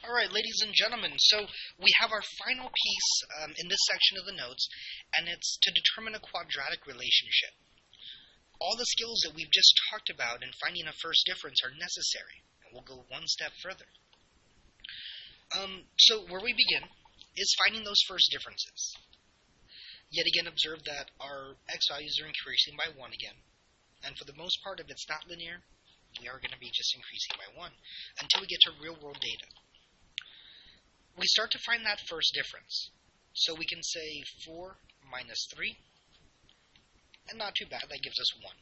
Alright, ladies and gentlemen, so we have our final piece in this section of the notes, and it's to determine a quadratic relationship. All the skills that we've just talked about in finding a first difference are necessary, and we'll go one step further. So where we begin is finding those first differences. Yet again, observe that our x values are increasing by 1 again, and for the most part, if it's not linear, we are going to be just increasing by 1 until we get to real-world data. We start to find that first difference. So we can say 4 minus 3, and not too bad, that gives us 1.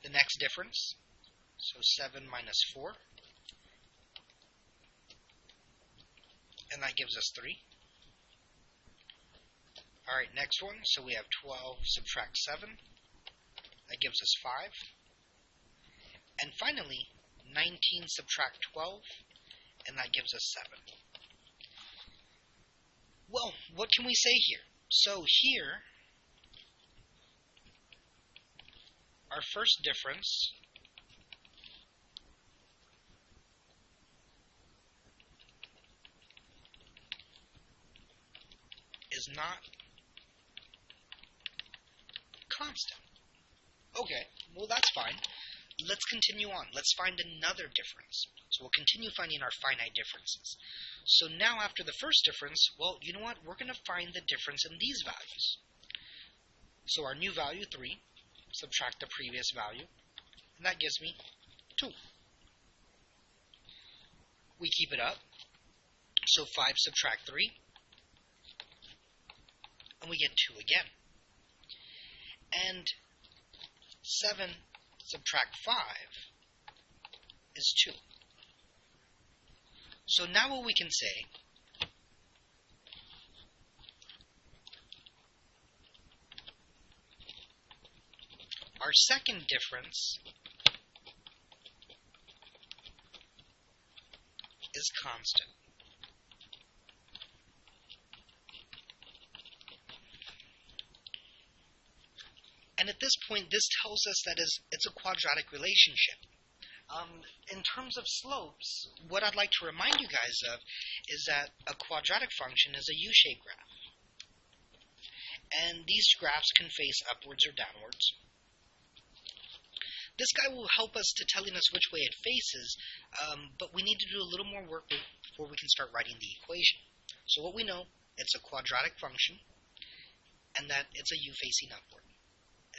The next difference, so 7 minus 4, and that gives us 3. Alright, next one, so we have 12 subtract 7, that gives us 5. And finally, 19 subtract 12, and that gives us 7. Well, what can we say here? So here, our first difference is not constant. Okay, well that's fine. Let's continue on. Let's find another difference. So we'll continue finding our finite differences. So now after the first difference, well, you know what? We're going to find the difference in these values. So our new value, 3, subtract the previous value, and that gives me 2. We keep it up. So 5 subtract 3, and we get 2 again. And 7 subtract 5 is 2. So now what we can say our second difference is constant. And at this point, this tells us that it's a quadratic relationship. In terms of slopes, what I'd like to remind you guys of is that a quadratic function is a U-shaped graph. And these graphs can face upwards or downwards. This guy will help us to telling us which way it faces, but we need to do a little more work before we can start writing the equation. So what we know, it's a quadratic function, and that it's a U facing upward.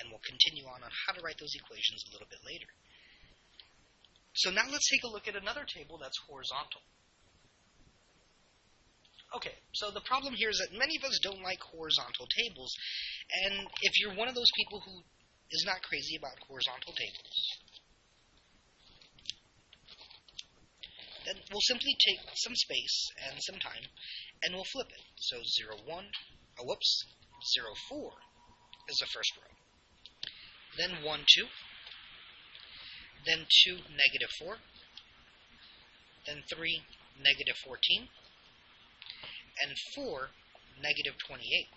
And we'll continue on how to write those equations a little bit later. So now let's take a look at another table that's horizontal. Okay, so the problem here is that many of us don't like horizontal tables, and if you're one of those people who is not crazy about horizontal tables, then we'll simply take some space and some time, and we'll flip it. So 0, 1, 0, 4 is the first row. Then 1, 2, then 2, negative 4, then 3, negative 14, and 4, negative 28.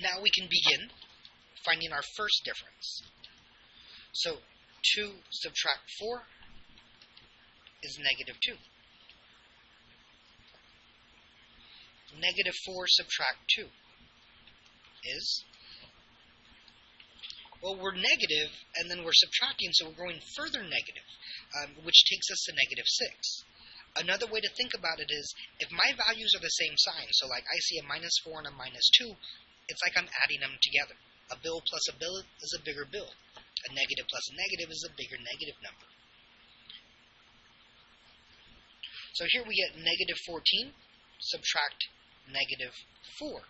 Now we can begin finding our first difference. So 2 subtract 4 is negative 2. Negative 4 subtract 2 is, well, we're negative, and then we're subtracting, so we're going further negative, which takes us to negative 6. Another way to think about it is, if my values are the same sign, so like I see a minus 4 and a minus 2, it's like I'm adding them together. A bill plus a bill is a bigger bill. A negative plus a negative is a bigger negative number. So here we get negative 14, subtract negative 4.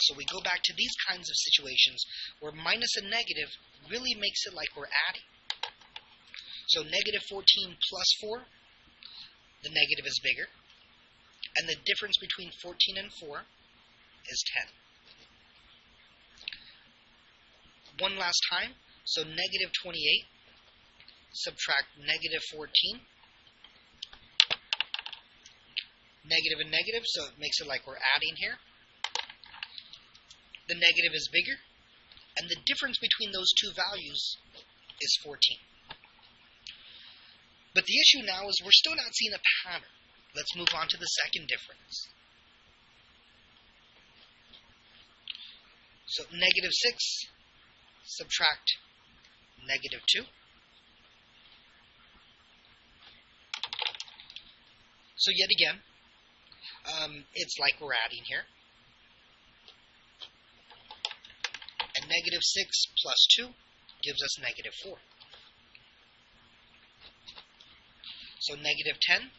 So we go back to these kinds of situations where minus and negative really makes it like we're adding. So negative 14 plus 4, the negative is bigger, and the difference between 14 and 4 is 10. One last time, so negative 28, subtract negative 14, negative and negative, so it makes it like we're adding here. The negative is bigger, and the difference between those two values is 14. But the issue now is we're still not seeing a pattern. Let's move on to the second difference. So negative 6 subtract negative 2. So yet again, it's like we're adding here. And negative 6 plus 2 gives us negative 4. So negative 10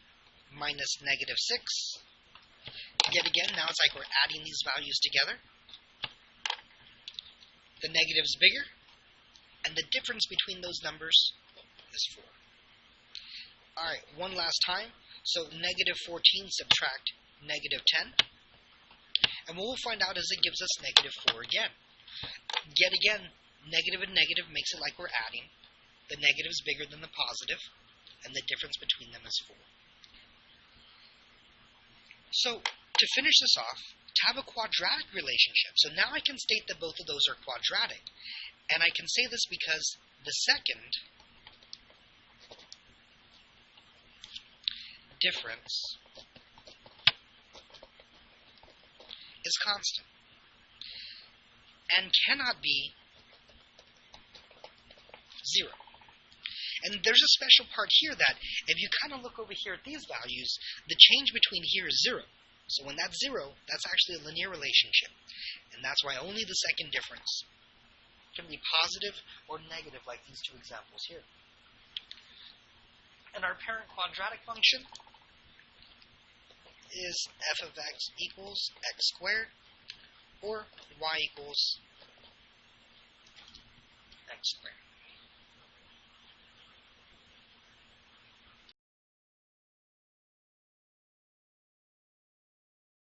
minus negative 6. Yet again, now it's like we're adding these values together. The negative's bigger, and the difference between those numbers is 4. Alright, one last time. So negative 14 subtract negative 10. And what we'll find out is it gives us negative 4 again. Yet again, negative and negative makes it like we're adding. The negative's bigger than the positive, and the difference between them is 4. So, to finish this off, to have a quadratic relationship, so now I can state that both of those are quadratic. And I can say this because the second difference is constant and cannot be 0. And there's a special part here that if you kind of look over here at these values, the change between here is 0. So when that's 0, that's actually a linear relationship. And that's why only the second difference can be positive or negative like these two examples here. And our parent quadratic function is f of x equals x squared or y equals x squared.